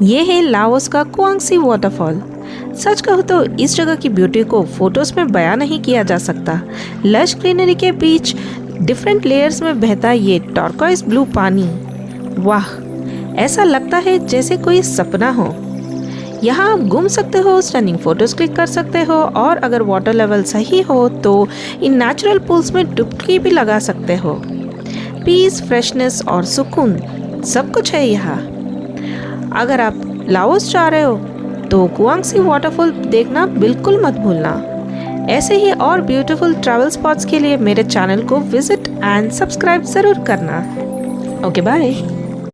ये है लाओस का कुआंगसी वाटरफॉल। सच कहूँ तो इस जगह की ब्यूटी को फोटोज में बयां नहीं किया जा सकता। लश ग्रीनरी के बीच डिफरेंट लेयर्स में बहता ये टर्कोइज ब्लू पानी, वाह, ऐसा लगता है जैसे कोई सपना हो। यहाँ आप घूम सकते हो, स्टनिंग फोटोज क्लिक कर सकते हो और अगर वाटर लेवल सही हो तो इन नेचुरल पूल्स में डुबकी भी लगा सकते हो। पीस, फ्रेशनेस और सुकून सब कुछ है यहाँ। अगर आप लाओस जा रहे हो तो कुआंगसी वाटरफॉल देखना बिल्कुल मत भूलना। ऐसे ही और ब्यूटीफुल ट्रैवल स्पॉट्स के लिए मेरे चैनल को विजिट एंड सब्सक्राइब ज़रूर करना। Okay, bye.